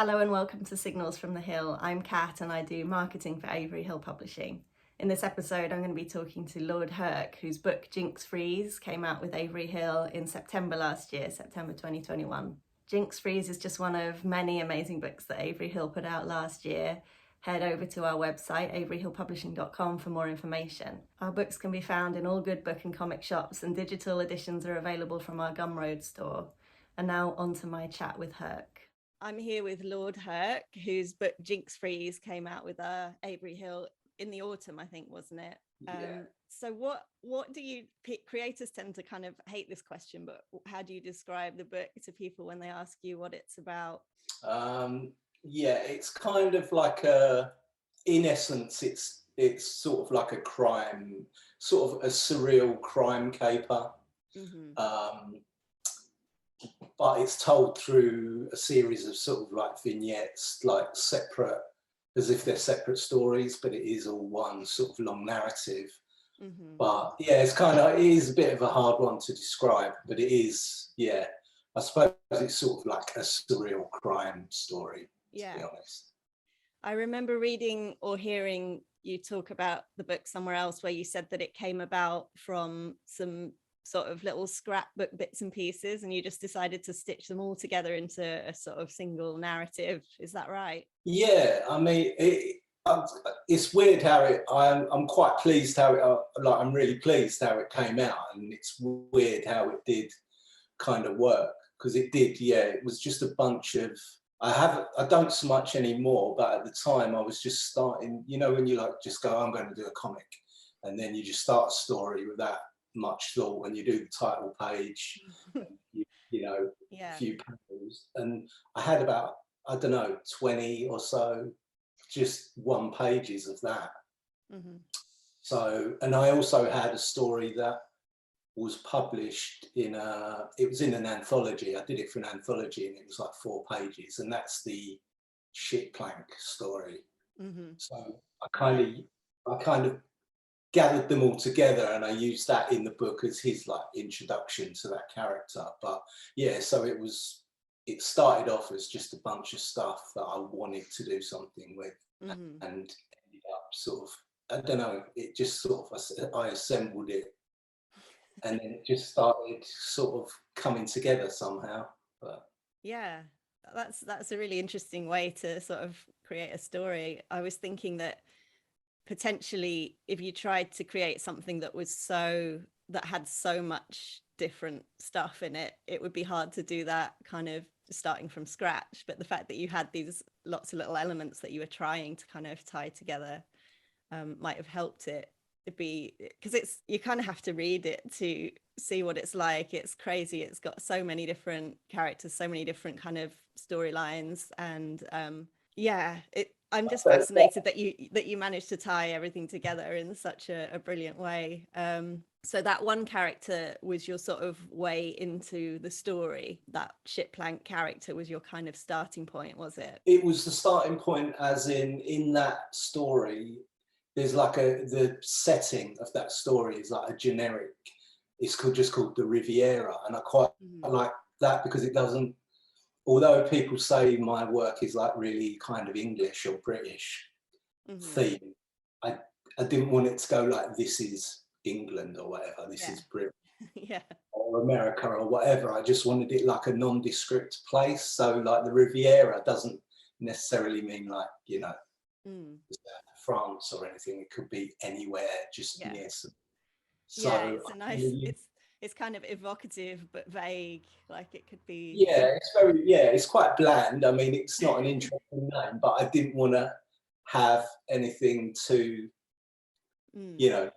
Hello and welcome to Signals from the Hill. I'm Kat and I do marketing for Avery Hill Publishing. In this episode, I'm going to be talking to Lord Hurk, whose book Jinx Freeze came out with Avery Hill in September last year, September 2021. Jinx Freeze is just one of many amazing books that Avery Hill put out last year. Head over to our website, averyhillpublishing.com, for more information. Our books can be found in all good book and comic shops, and digital editions are available from our Gumroad store. And now on to my chat with Hurk. I'm here with Lord Hurk, whose book Jinx Freeze came out with Avery Hill in the autumn, I think, wasn't it? Yeah. So what do you creators tend to kind of hate this question, but how do you describe the book to people when they ask you what it's about? Yeah, it's kind of like in essence, it's sort of like a crime, sort of a surreal crime caper. Mm-hmm. But it's told through a series of sort of like vignettes, like separate, as if they're separate stories, but it is all one sort of long narrative. Mm-hmm. But yeah, it is a bit of a hard one to describe, but it is, yeah, I suppose it's sort of like a surreal crime story, to be honest. I remember reading or hearing you talk about the book somewhere else where you said that it came about from some sort of little scrapbook bits and pieces, and you just decided to stitch them all together into a sort of single narrative. Is that right? Yeah, I mean, it's weird how I'm quite pleased how it, I'm really pleased how it came out, and it's weird how it did kind of work, because it did, yeah, it was just a bunch of, I don't so much anymore, but at the time I was just starting, you know, when you like just go, I'm going to do a comic, and then you just start a story without much thought, and you do the title page, and you know, a few panels, and I had about, I don't know, 20 or so just one pages of that. Mm-hmm. So, and I also had a story that was published it was in an anthology. I did it for an anthology, and it was like 4 pages, and that's the shit plank story. Mm-hmm. So I kind of gathered them all together, and I used that in the book as his like introduction to that character. But yeah, so it started off as just a bunch of stuff that I wanted to do something with, Mm-hmm. and ended up sort of, I don't know, it just sort of, I assembled it, and then it just started sort of coming together somehow. But yeah, that's a really interesting way to sort of create a story. I was thinking that potentially if you tried to create something that had so much different stuff in it, it would be hard to do that kind of starting from scratch. But the fact that you had these lots of little elements that you were trying to kind of tie together might have helped it be, because you kind of have to read it to see what it's like. It's crazy. It's got so many different characters, so many different kind of storylines, and I'm just fascinated that you managed to tie everything together in such a brilliant way. So that one character was your sort of way into the story. That shitplank character was your kind of starting point, was it? it was the starting point, as in that story, there's like the setting of that story is like a generic, it's just called the Riviera, and I quite like that, because it doesn't, although people say my work is like really kind of English or British theme, I didn't want it to go like, this is England or whatever, this is Britain or America or whatever. I just wanted it like a nondescript place. So like the Riviera doesn't necessarily mean like, you know, France or anything. It could be anywhere, just near some. So it's a nice, it's kind of evocative but vague, like it could be. It's quite bland. I mean, it's not an interesting name, but I didn't want to have anything too, you know,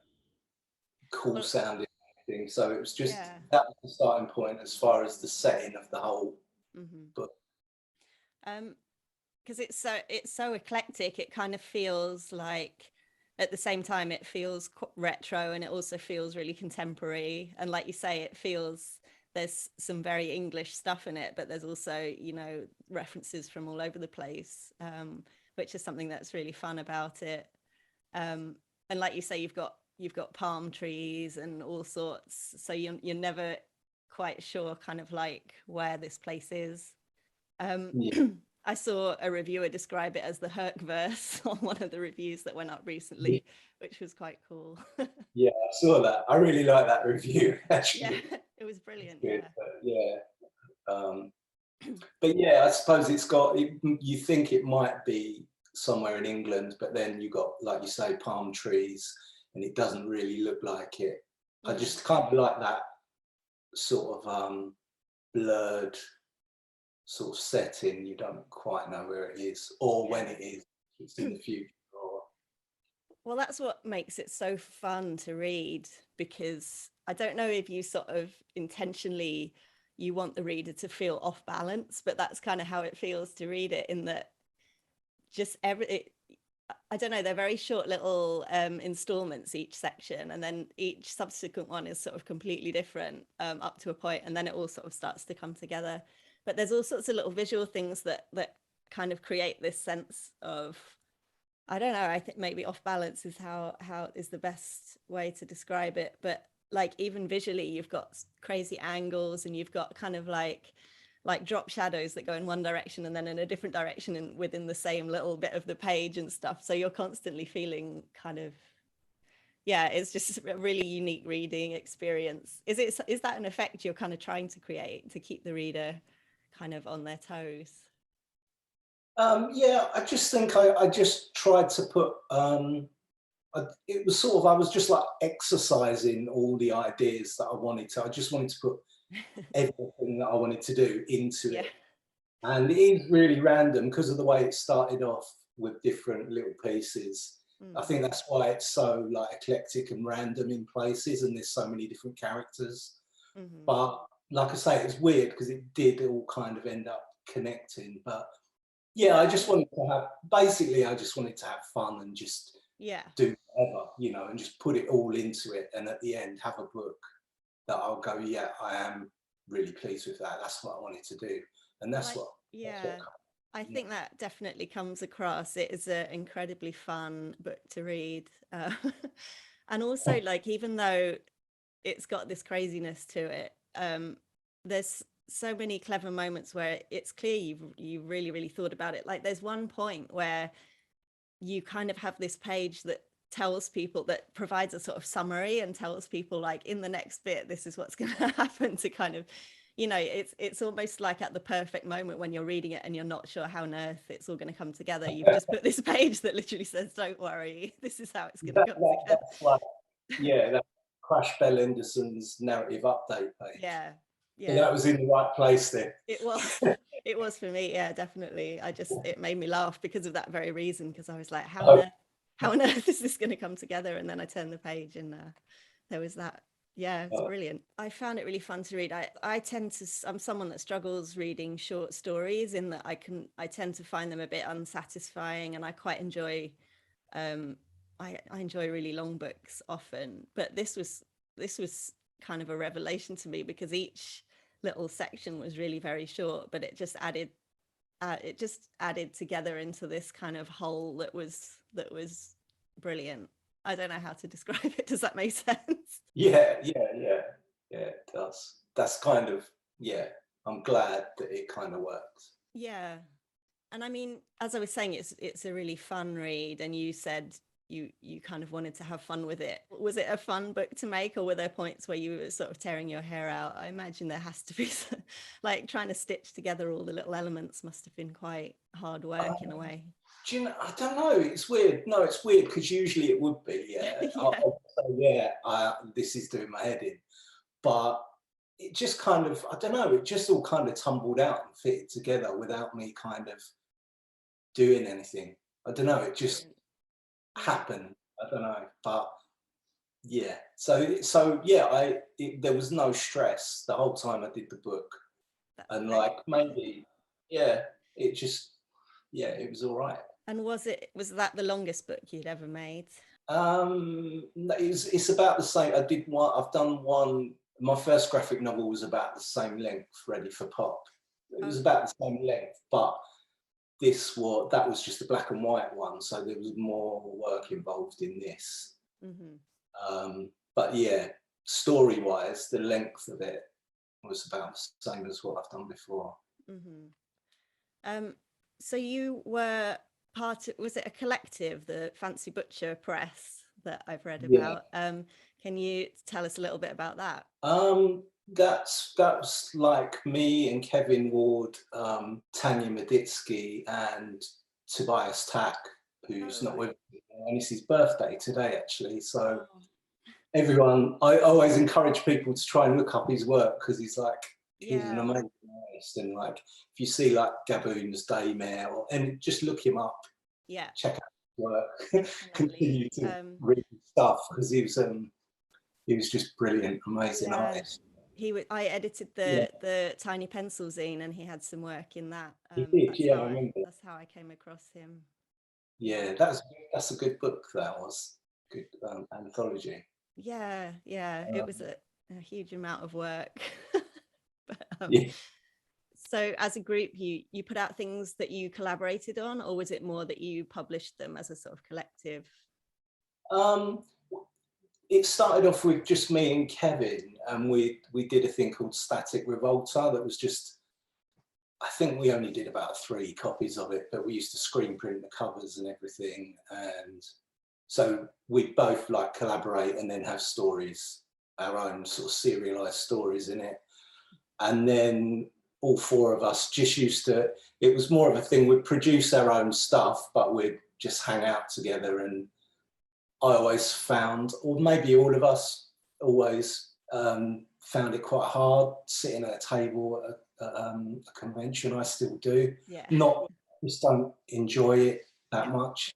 cool sounding thing. So it was just, that was the starting point as far as the setting of the whole book. Because it's so eclectic. It kind of feels like, at the same time, it feels retro, and it also feels really contemporary. And like you say, there's some very English stuff in it, but there's also, you know, references from all over the place, which is something that's really fun about it. And like you say, you've got palm trees and all sorts, so you're never quite sure kind of like where this place is. I saw a reviewer describe it as the Hurk verse on one of the reviews that went up recently, which was quite cool. Yeah, I saw that. I really like that review, Yeah, actually. it was brilliant. Good, Yeah. but yeah. But yeah, I suppose it's got, you think it might be somewhere in England, but then you got, like you say, palm trees, and it doesn't really look like it. I just kind of like that sort of blurred sort of setting. You don't quite know where it is or when it is. It's in the future. Or... Well, that's what makes it so fun to read, because I don't know if you sort of intentionally you want the reader to feel off balance, but that's kind of how it feels to read it, in that just I don't know, they're very short little installments, each section, and then each subsequent one is sort of completely different up to a point, and then it all sort of starts to come together. But there's all sorts of little visual things that kind of create this sense of, I don't know, I think maybe off balance is how is the best way to describe it. But like even visually, you've got crazy angles, and you've got kind of like drop shadows that go in one direction and then in a different direction and within the same little bit of the page and stuff. So you're constantly feeling kind of, yeah, it's just a really unique reading experience. Is that an effect you're kind of trying to create to keep the reader kind of on their toes? Yeah, I just think I just tried to put, it was sort of, I was just like exercising all the ideas that I wanted to. I just wanted to put everything that I wanted to do into it. And it is really random because of the way it started off with different little pieces. I think that's why it's so like eclectic and random in places, and there's so many different characters. But like I say, it's weird because it did all kind of end up connecting. But yeah, I just wanted to have, basically, I just wanted to have fun and just do whatever, you know, and just put it all into it. And at the end, have a book that I'll go, yeah, I am really pleased with that. That's what I wanted to do. And that's what, I think that definitely comes across. It is an incredibly fun book to read. And also, like, even though it's got this craziness to it, there's so many clever moments where it's clear you really, really thought about it. Like there's one point where you kind of have this page that tells people, that provides a sort of summary and tells people like in the next bit, this is what's going to happen, to kind of, you know, it's almost like at the perfect moment when you're reading it and you're not sure how on earth it's all going to come together. You've just put this page that literally says, don't worry, this is how it's going to come together. That's like, yeah, that's Crash Bell Anderson's narrative update page. Yeah. So that was in the right place there. It was for me. Yeah, definitely. It made me laugh because of that very reason, because I was like, how on earth is this going to come together? And then I turned the page and there was that. Yeah, it's brilliant. I found it really fun to read. I'm someone that struggles reading short stories, in that I tend to find them a bit unsatisfying, and I quite enjoy I enjoy really long books often, but this was kind of a revelation to me, because each little section was really very short, but it just added together into this kind of whole that was brilliant. I don't know how to describe it. Does that make sense? Yeah, it does. That's kind of, yeah, I'm glad that it kind of works. Yeah. And I mean, as I was saying, it's a really fun read, and you said you kind of wanted to have fun with it. Was it a fun book to make, or were there points where you were sort of tearing your hair out? I imagine there has to be like trying to stitch together all the little elements must have been quite hard work in a way. Do you know, I don't know, it's weird. No, it's weird because usually it would be, this is doing my head in. But it just kind of, I don't know, it just all kind of tumbled out and fitted together without me kind of doing anything. I don't know, it just happened. I don't know, but yeah. So yeah, there was no stress the whole time I did the book. And like maybe, yeah, it just, yeah, it was all right. And was that the longest book you'd ever made? It's about the same. I've done one. My first graphic novel was about the same length, Ready for Pop. It was about the same length, but that was just a black and white one, so there was more work involved in this. But yeah, story-wise, the length of it was about the same as what I've done before. So you were was it a collective, the Fancy Butcher Press that I've read Yeah. about? Can you tell us a little bit about that? That's like me and Kevin Ward, Tanya Meditsky, and Tobias Tack, who's Oh, not right. with me, and it's his birthday today, actually. So Oh, everyone, I always encourage people to try and look up his work, because he's an yeah, amazing artist. And like, if you see like Gaboon's Daymare, and just look him up, yeah, check out his work, definitely. continue to read his stuff, because he was just brilliant, amazing Yeah, artist. I edited Yeah, the Tiny Pencil zine, and he had some work in that. he did. Yeah, I remember. That's how I came across him. Yeah. Yeah, that's a good book. That was good, anthology. Yeah, yeah, it was Um, a huge amount of work. But, yeah. so as a group, you put out things that you collaborated on, or was it more that you published them as a sort of collective? Um, it started off with just me and Kevin, and we did a thing called Static Revolta that was just. I think we only did about 3 copies of it, but we used to screen print the covers and everything, and so we'd both like collaborate and then have stories, our own sort of serialized stories in it. And then all 4 of us just used to, it was more of a thing, we'd produce our own stuff, but we'd just hang out together. And I always found, or maybe all of us always found it quite hard sitting at a table at a convention. I still do. Yeah. Not, just don't enjoy it that Yeah. much.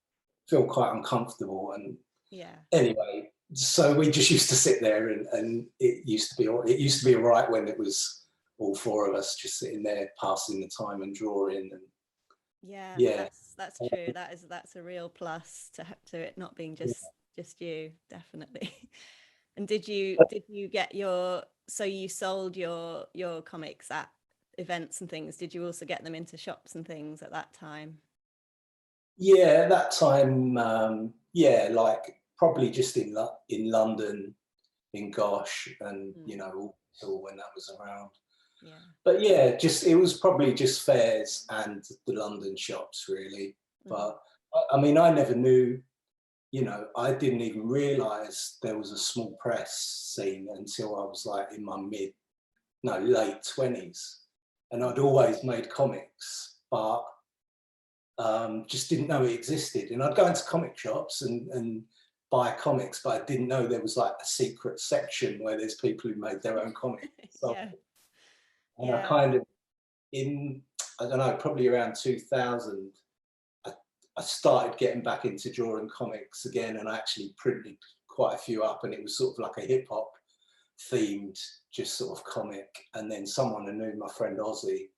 Feel quite uncomfortable. And Yeah. anyway, so we just used to sit there, and it used to be all right when it was all 4 of us just sitting there passing the time and drawing. And yeah, That's true. That's a real plus to it not being just you, definitely. And did you get so you sold your comics at events and things? Did you also get them into shops and things at that time? yeah, at that time, yeah, like probably just in London, in Gosh, and all when that was around. Yeah. But yeah, just it was probably just fairs and the London shops, really. But I mean, I never knew, I didn't even realise there was a small press scene until I was like in my late 20s. And I'd always made comics, but just didn't know it existed. And I'd go into comic shops and buy comics, but I didn't know there was like a secret section where there's people who made their own comics. So, Yeah. and I kind of, I don't know, probably around 2000, I started getting back into drawing comics again, and I actually printed quite a few up, and it was sort of like a hip hop themed, just sort of comic. And then someone who knew, my friend Ozzy,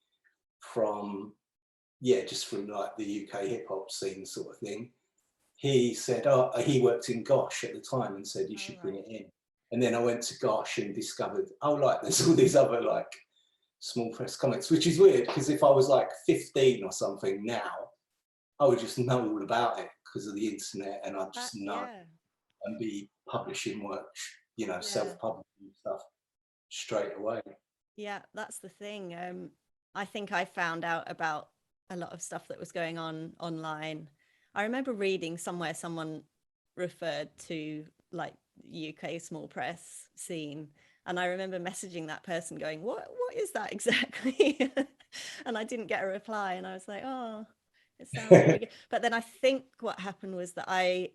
from just from like the UK hip hop scene sort of thing, he said, he worked in Gosh at the time, and said you should bring it in. And then I went to Gosh and discovered, like there's all these other like small press comics, which is weird, because if I was like 15 or something now, I would just know all about it because of the internet, and I'd just know and be publishing work, self-publishing stuff straight away. Yeah, that's the thing. I think I found out about a lot of stuff that was going on online. I remember reading somewhere someone referred to like UK small press scene, and I remember messaging that person going, what is that exactly? And I didn't get a reply, and I was like, oh, it sounds really good. But then I think what happened was that I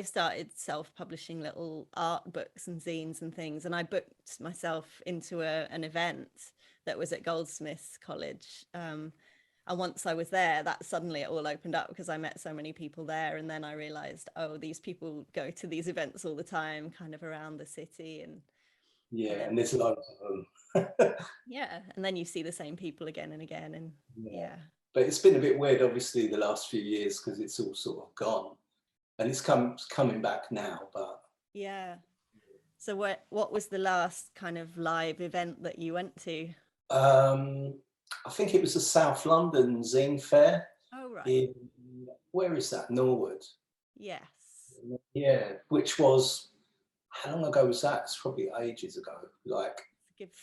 started self-publishing little art books and zines and things, and I booked myself into an event that was at Goldsmiths College. And once I was there, that suddenly it all opened up, because I met so many people there. And then I realized, oh, these people go to these events all the time, kind of around the city. And and there's loads of them. Yeah, and then you see the same people again and again. And yeah. But it's been a bit weird, obviously, the last few years, because it's all sort of gone. And it's coming back now, but yeah. So what was the last kind of live event that you went to? I think it was the South London Zine Fair. Oh, right. Where is that? Norwood. Yes. Yeah, which was, how long ago was that? It's probably ages ago, like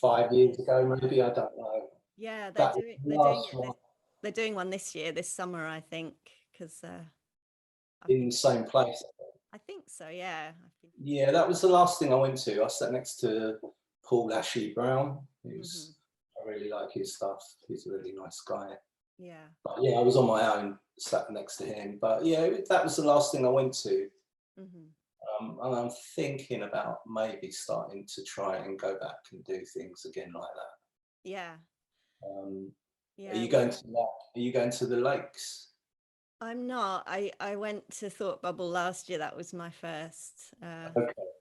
5 years ago, maybe. I don't know. Yeah, they're That doing was the last it. one. they're doing one this year, this summer, I think, because in the same place. I think so, yeah. Yeah, that was the last thing I went to. I sat next to Paul Ashley Brown, who's I really like his stuff. He's a really nice guy. Yeah. But yeah, I was on my own, sat next to him. But yeah, that was the last thing I went to. And I'm thinking about maybe starting to try and go back and do things again like that. Yeah. Yeah. Are you going to that? Are you going to the lakes? I'm not. I went to Thought Bubble last year. That was my first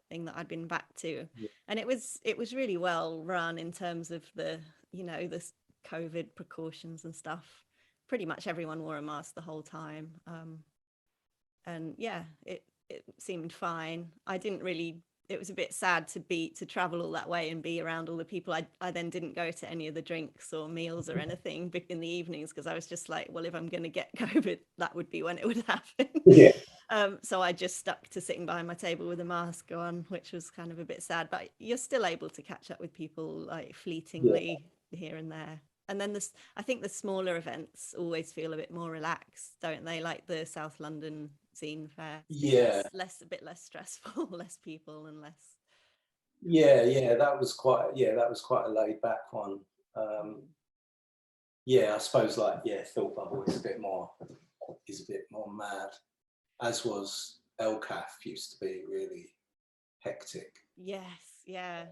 thing that I'd been back to, and it was really well run in terms of the the COVID precautions and stuff. Pretty much everyone wore a mask the whole time, and yeah, it seemed fine. I didn't really. It was a bit sad to travel all that way and be around all the people. I then didn't go to any of the drinks or meals or anything in the evenings because I was just like, well, if I'm going to get COVID, that would be when it would happen. Yeah. So I just stuck to sitting behind my table with a mask on, which was kind of a bit sad. But you're still able to catch up with people like fleetingly here and there. And then I think the smaller events always feel a bit more relaxed, don't they? Like the South London Zine Fair. Yeah. A bit less stressful, less people and less. Yeah, that was quite a laid back one. Yeah, I suppose Thought Bubble is a bit more mad, as was LCAF used to be really hectic. Yes, yeah.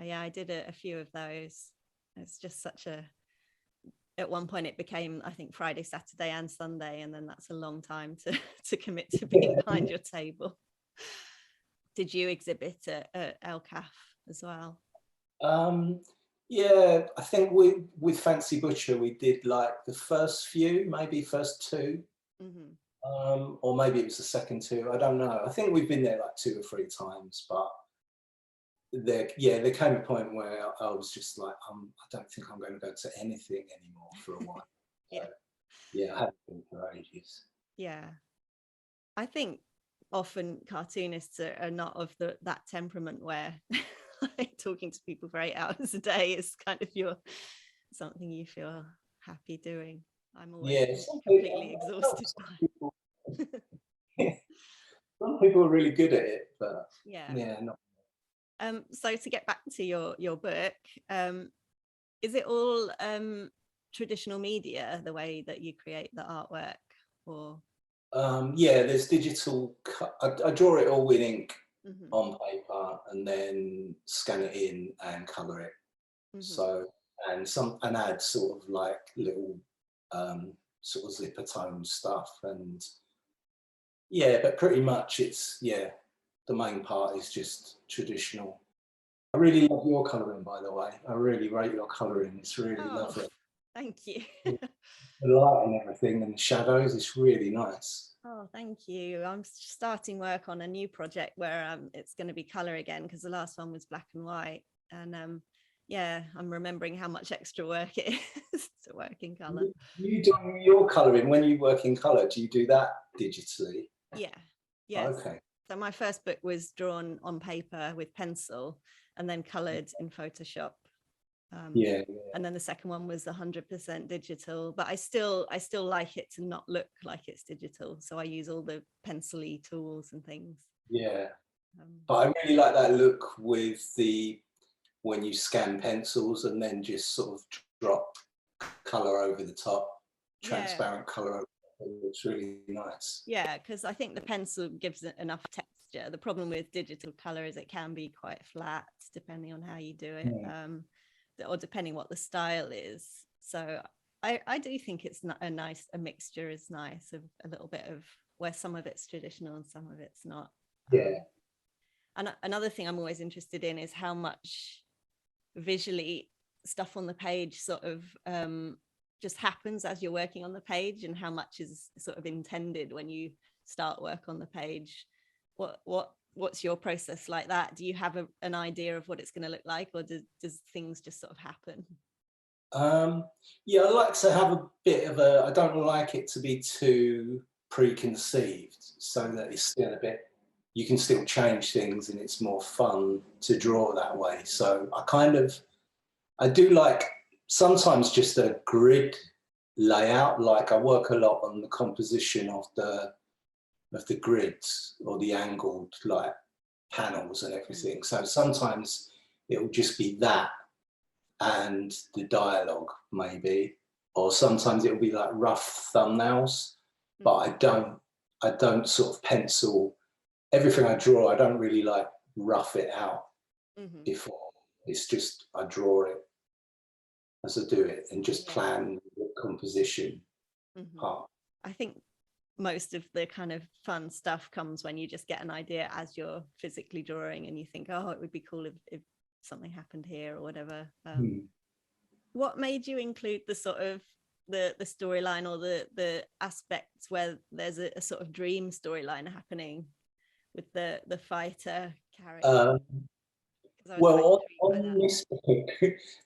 I did a few of those. It's just such a, at one point it became, I think, Friday, Saturday and Sunday, and then that's a long time to commit to being behind your table. Did you exhibit at LCAF as well? Yeah, I think with Fancy Butcher we did like the first few, maybe first two, or maybe it was the second two. I don't know. I think we've been there like 2 or 3 times, but there came a point where I was just like, I don't think I'm going to go to anything anymore for a while. So, I haven't been for ages. Yeah, I think often cartoonists are not of that temperament where like talking to people for 8 hours a day is kind of something you feel happy doing. I'm always completely exhausted by. Some people are really good at it, but not. So to get back to your book, is it all traditional media, the way that you create the artwork, or? There's digital. I draw it all with ink on paper and then scan it in and colour it. So and add sort of like little sort of zipper tone stuff, and but pretty much it's the main part is just traditional. I really love your colouring, by the way. I really rate your colouring. It's really lovely. Thank you. The light and everything and the shadows is really nice. Oh, thank you. I'm starting work on a new project where it's going to be colour again, because the last one was black and white, and I'm remembering how much extra work it is to work in colour. You do your colouring when you work in colour. Do you do that digitally? Yes. Okay. So my first book was drawn on paper with pencil and then coloured in Photoshop. And then the second one was 100% digital, but I still like it to not look like it's digital, so I use all the pencil-y tools and things. But I really like that look with when you scan pencils and then just sort of drop colour over the top, transparent colour over. It's really nice. Because I think the pencil gives it enough texture. The problem with digital colour is it can be quite flat depending on how you do it. Or depending what the style is. So I do think it's not a mixture is nice, of a little bit of where some of it's traditional and some of it's not. And another thing I'm always interested in is how much visually stuff on the page sort of just happens as you're working on the page, and how much is sort of intended when you start work on the page. What's your process like that? Do you have an idea of what it's going to look like, or does things just sort of happen? I like to have a bit of I don't like it to be too preconceived, so that it's still a bit, you can still change things and it's more fun to draw that way. So I do like sometimes just a grid layout. Like I work a lot on the composition of the grids or the angled like panels and everything. So sometimes it will just be that and the dialogue maybe, or sometimes it will be like rough thumbnails, but I don't sort of pencil everything I draw. I don't really like rough it out before. It's just I draw it as I do it and just plan the composition part. I think most of the kind of fun stuff comes when you just get an idea as you're physically drawing and you think, oh, it would be cool if something happened here or whatever. What made you include the sort of the storyline or the aspects where there's a sort of dream storyline happening with the fighter character? Well, on this book,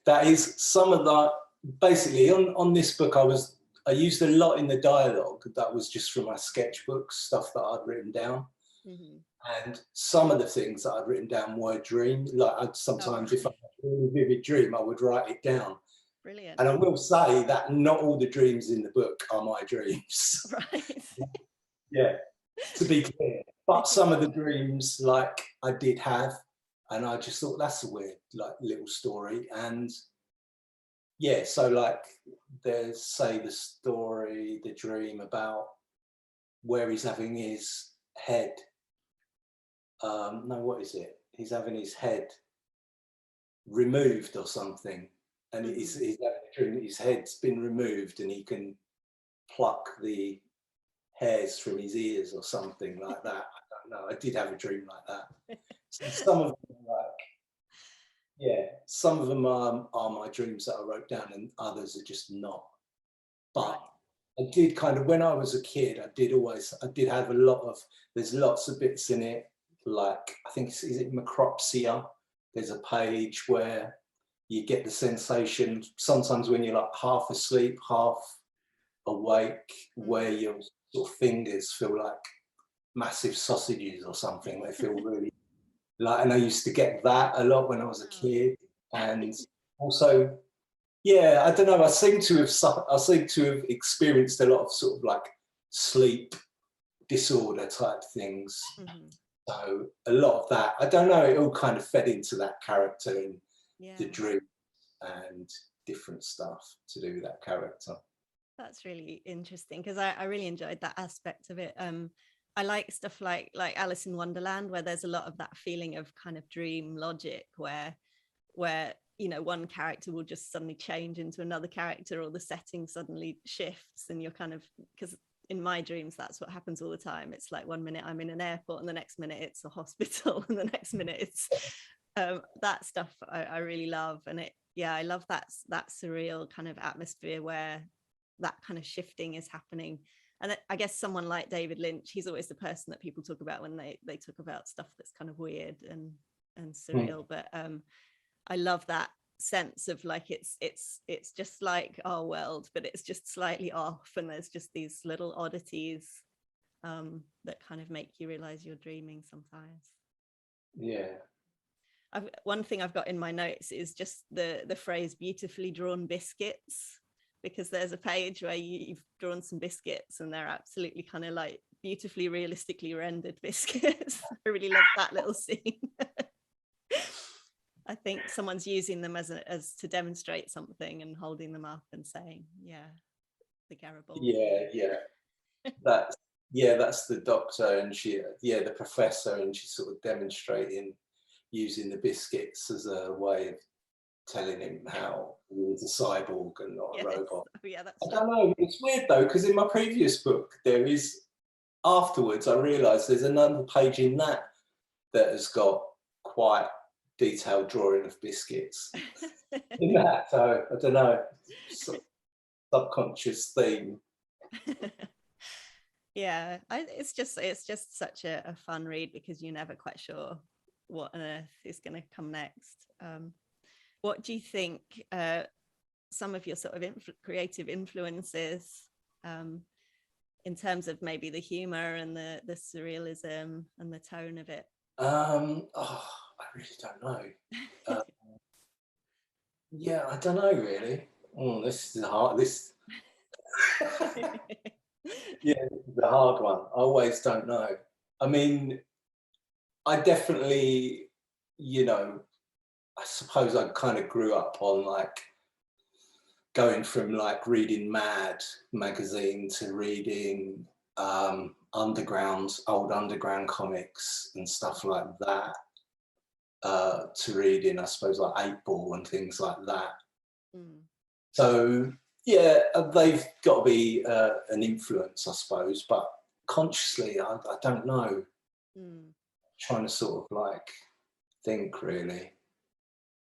that is some of that. Basically, on this book, I used a lot in the dialogue that was just from my sketchbooks, stuff that I'd written down, and some of the things that I'd written down were dreams. Like sometimes, if I had a really vivid dream, I would write it down. Brilliant. And I will say that not all the dreams in the book are my dreams. Right. Yeah, to be clear. But some of the dreams, like I did have. And I just thought that's a weird, like, little story. And yeah, so like there's, say, the dream about where he's having his head. No, what is it? He's having his head removed or something. And he's having a dream that his head's been removed and he can pluck the hairs from his ears or something like that. I don't know. I did have a dream like that. So some of them some of them are my dreams that I wrote down, and others are just not. But I did kind of, when I was a kid, I did have a lot of, there's lots of bits in it, like, I think, is it Macropsia? There's a page where you get the sensation, sometimes when you're like half asleep, half awake, where your sort of fingers feel like massive sausages or something. They feel really like, and I used to get that a lot when I was a kid. And also, yeah, I don't know, I seem to have experienced a lot of sort of like sleep disorder type things. So a lot of that, I don't know, it all kind of fed into that character and the dream and different stuff to do with that character. That's really interesting, because I really enjoyed that aspect of it. I like stuff like Alice in Wonderland, where there's a lot of that feeling of kind of dream logic, where you know, one character will just suddenly change into another character, or the setting suddenly shifts, and you're kind of, because in my dreams that's what happens all the time. It's like one minute I'm in an airport and the next minute it's a hospital and the next minute it's that stuff I really love. And I love that surreal kind of atmosphere where that kind of shifting is happening. And I guess someone like David Lynch, he's always the person that people talk about when they talk about stuff that's kind of weird and surreal. But I love that sense of like it's just like our world, but it's just slightly off, and there's just these little oddities that kind of make you realize you're dreaming sometimes. One thing I've got in my notes is just the phrase "beautifully drawn biscuits," because there's a page where you've drawn some biscuits and they're absolutely kind of like beautifully realistically rendered biscuits. I really love that little scene. I think someone's using them as to demonstrate something and holding them up and saying, the Garibaldi. That's the doctor, and the professor, and she's sort of demonstrating using the biscuits as a way of telling him how he was a cyborg and not a robot. I don't know, it's weird though, because in my previous book afterwards I realised there's another page in that has got quite detailed drawing of biscuits in that. So I don't know, subconscious theme. It's just such a fun read, because you're never quite sure what on earth is going to come next. What do you think some of your sort of creative influences in terms of maybe the humor and the surrealism and the tone of it? I really don't know. I don't know really. This is hard. Yeah, this is a hard one. I always don't know. I mean, I definitely, you know, I suppose I kind of grew up on like going from like reading Mad magazine to reading old underground comics and stuff like that, to reading, I suppose, like 8 Ball and things like that. Mm. So yeah, they've got to be an influence, I suppose, but consciously, I don't know. Mm. Trying to sort of like think really,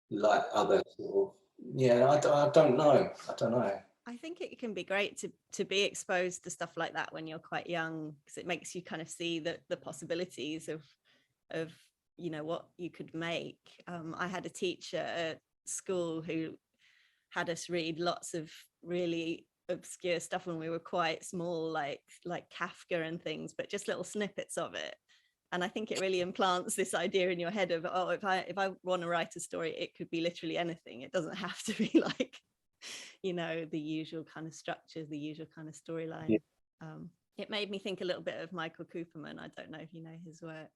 like other sort of, yeah, I don't know. I don't know. I think it can be great to be exposed to stuff like that when you're quite young, because it makes you kind of see the possibilities of you know what you could make. I had a teacher at school who had us read lots of really obscure stuff when we were quite small, like Kafka and things, but just little snippets of it. And I think it really implants this idea in your head of, oh, if I want to write a story, it could be literally anything. It doesn't have to be like, you know, the usual kind of structure, the usual kind of storyline. It made me think a little bit of Michael Cooperman. I don't know if you know his work.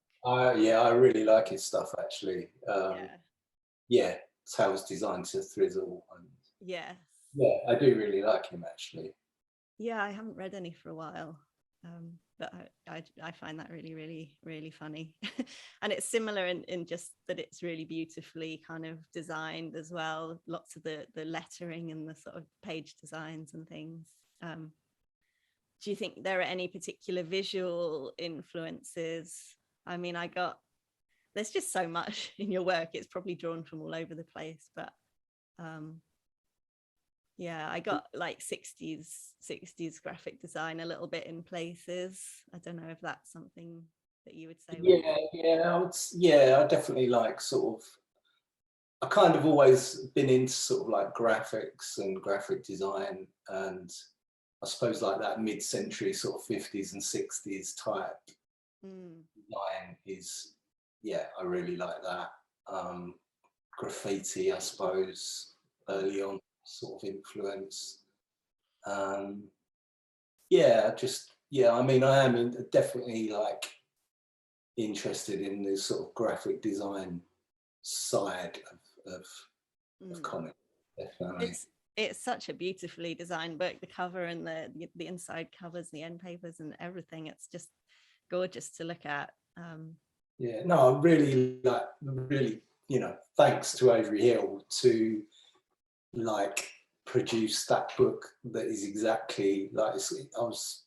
Yeah, I really like his stuff actually. Yeah. Yeah, Tales Designed to Thrizzle. And Yes. yeah, I do really like him actually. Yeah, I haven't read any for a while, but I find that really, really, really funny. And it's similar in just that it's really beautifully kind of designed as well. Lots of the lettering and the sort of page designs and things. Do you think there are any particular visual influences? I mean, there's just so much in your work. It's probably drawn from all over the place, but yeah, I got like 60s graphic design a little bit in places. I don't know if that's something that you would say. I definitely like sort of, I kind of always been into sort of like graphics and graphic design, and I suppose like that mid-century sort of 50s and 60s type design is, yeah, I really like that. Graffiti, I suppose, early on sort of influence. Yeah, I mean, I am definitely like interested in the sort of graphic design side of comics, definitely. It's such a beautifully designed book. The cover and the inside covers, the end papers and everything. It's just gorgeous to look at. Yeah, no, I really you know, thanks to Avery Hill to like produce that book that is exactly like, I was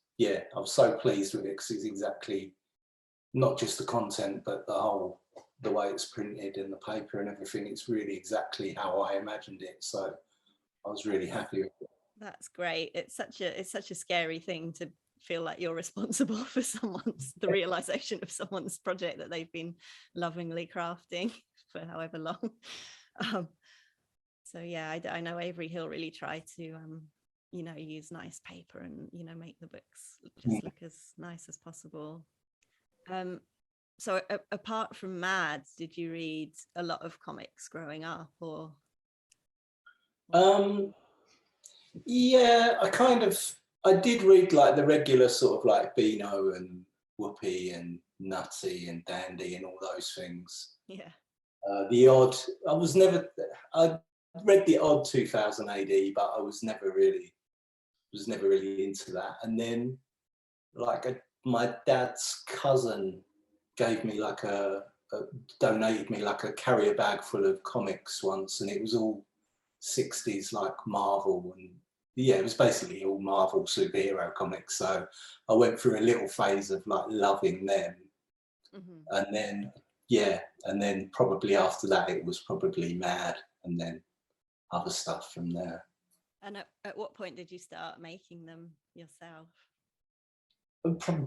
so pleased with it because it's exactly not just the content but the way it's printed and the paper and everything. It's really exactly how I imagined it, so I was really happy with it. That's great. It's such a scary thing to feel like you're responsible for the realization of someone's project that they've been lovingly crafting for however long. So yeah, I know Avery Hill really tried to you know, use nice paper and, you know, make the books just look as nice as possible. So apart from Mad, did you read a lot of comics growing up, or? Yeah, I did read like the regular sort of like Beano and Whoopi and Nutty and Dandy and all those things. Yeah. The odd, I read the odd 2000 AD, but I was never really into that. And then like my dad's cousin gave me like donated me like a carrier bag full of comics once, and it was all 60s like Marvel, and yeah, it was basically all Marvel superhero comics. So I went through a little phase of like loving them, and then probably after that it was probably Mad, and then other stuff from there. And at what point did you start making them yourself?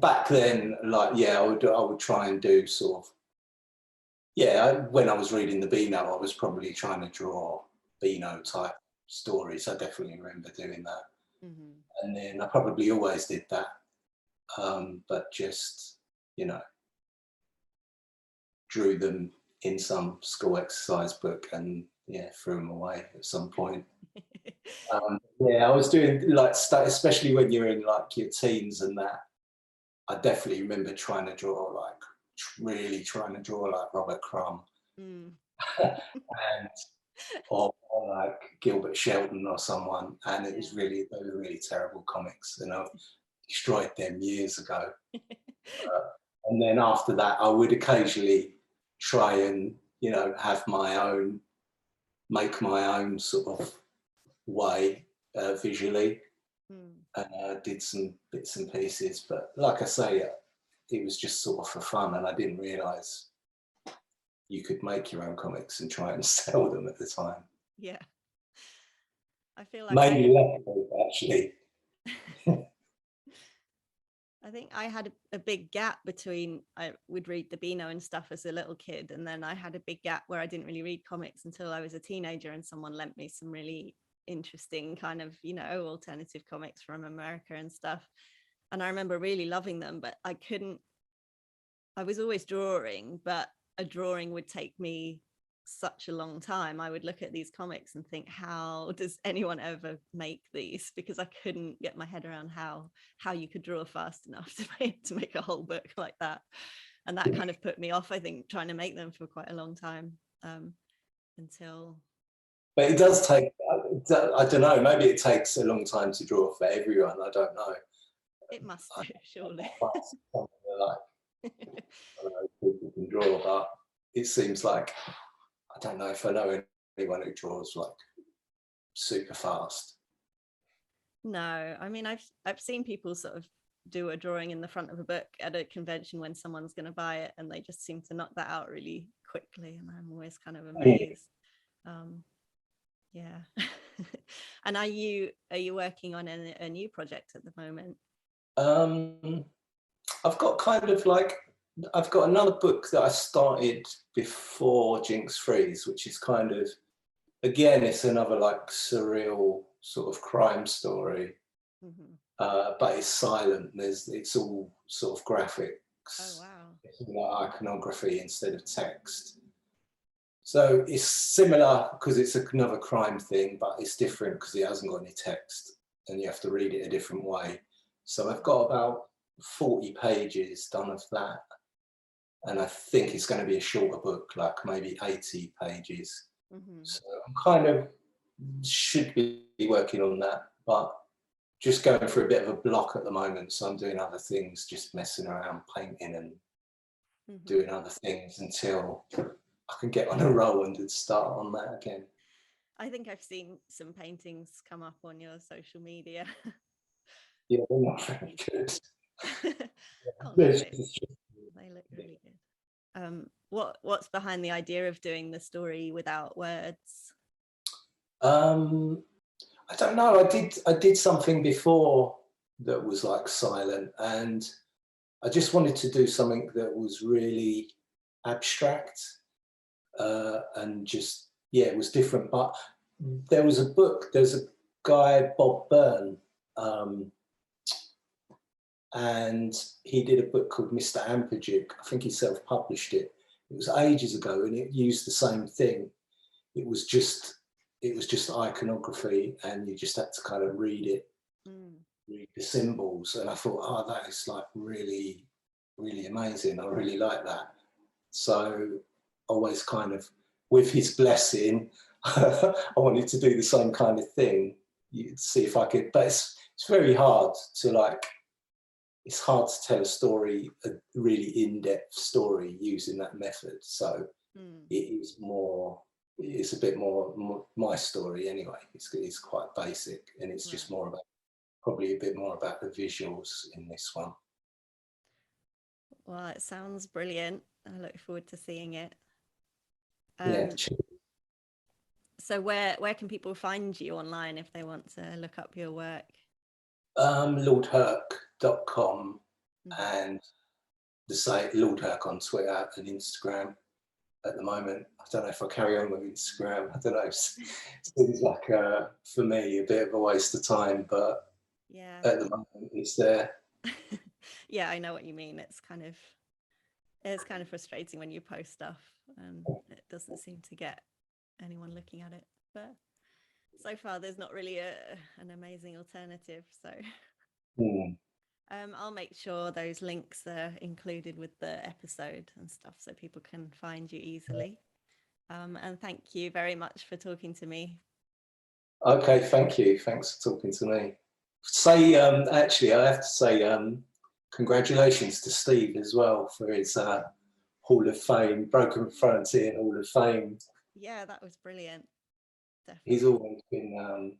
Back then, like I would try and do sort of, when I was reading the Beano, I was probably trying to draw Beano type stories. I definitely remember doing that. And then I probably always did that, but just, you know, drew them in some school exercise book and threw them away at some point. Yeah, I was doing like especially when you're in like your teens and that. I definitely remember trying to draw like really trying to draw like Robert Crumb Mm. and or like Gilbert Shelton or someone, and it was Yeah. really they were really terrible comics, and I destroyed them years ago. And then after that, I would occasionally try and have my own, make my own sort of way visually. Mm. Did some bits and pieces, but like I say, it was just sort of for fun, and I didn't realise you could make your own comics and try and sell them at the time. Yeah. I feel like Mainly Eclectic, actually. I think I had a big gap between I would read the Beano and stuff as a little kid, and then I had a big gap where I didn't really read comics until I was a teenager, and someone lent me some really interesting kind of alternative comics from America and stuff, and I remember really loving them, but I was always drawing, but a drawing would take me such a long time. I would look at these comics and think, how does anyone ever make these? Because I couldn't get my head around how you could draw fast enough to make a whole book like that. And that kind of put me off, I think, trying to make them for quite a long time, until. But it does take, I don't know, maybe it takes a long time to draw for everyone. I don't know. It must do, surely. Like, I don't know, people can draw, but it seems like, I don't know if I know anyone who draws like super fast. No, I mean, I've seen people sort of do a drawing in the front of a book at a convention when someone's going to buy it, and they just seem to knock that out really quickly, and I'm always kind of amazed. Yeah. And are you working on a new project at the moment? I've got kind of like, I've got another book that I started before Jinx Freeze, which is kind of, again, it's another like surreal sort of crime story, Mm-hmm. but it's silent. It's all sort of graphics. Oh, wow. It's like iconography instead of text. So it's similar because it's another crime thing, but it's different because it hasn't got any text and you have to read it a different way. So I've got about 40 pages done of that. And I think it's going to be a shorter book, like maybe 80 pages. Mm-hmm. So I'm kind of should be working on that, but just going through a bit of a block at the moment. So I'm doing other things, just messing around, painting and doing other things until I can get on a roll and start on that again. I think I've seen some paintings come up on your social media. Yeah, they're not very good. Oh no, they look really good. What's behind the idea of doing the story without words? I don't know. I did something before that was like silent, and I just wanted to do something that was really abstract, and just it was different. But there's a guy, Bob Byrne, and he did a book called Mr. Ampleduke. I think he self-published it. It was ages ago, and it used the same thing. It was just iconography, and you just had to kind of read it, read the symbols. And I thought, oh, that is like really, really amazing. I really like that. So always kind of with his blessing, I wanted to do the same kind of thing. You see if I could, but it's very hard to like. It's hard to tell a story, a really in-depth story using that method. So it's a bit more my story anyway. It's quite basic, and it's just more about, probably a bit more about the visuals in this one. Well, it sounds brilliant. I look forward to seeing it. Yeah. So where can people find you online if they want to look up your work? LordHurk.com and the site Lord Hurk on Twitter and Instagram at the moment. I don't know if I carry on with Instagram. I don't know. It seems like for me a bit of a waste of time, but at the moment it's there. Yeah, I know what you mean. It's kind of frustrating when you post stuff and it doesn't seem to get anyone looking at it. But so far there's not really an amazing alternative. So I'll make sure those links are included with the episode and stuff so people can find you easily. And thank you very much for talking to me. Okay, thank you. Thanks for talking to me. Say, actually, I have to say congratulations to Steve as well for his Hall of Fame, Broken Frontier Hall of Fame. Yeah, that was brilliant. Definitely. He's always been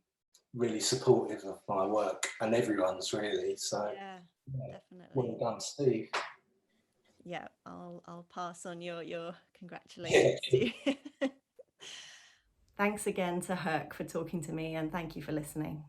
really supportive of my work, and everyone's really. So yeah, definitely. Well done, Steve. Yeah, I'll pass on your congratulations to you. Thanks again to Hurk for talking to me, and thank you for listening.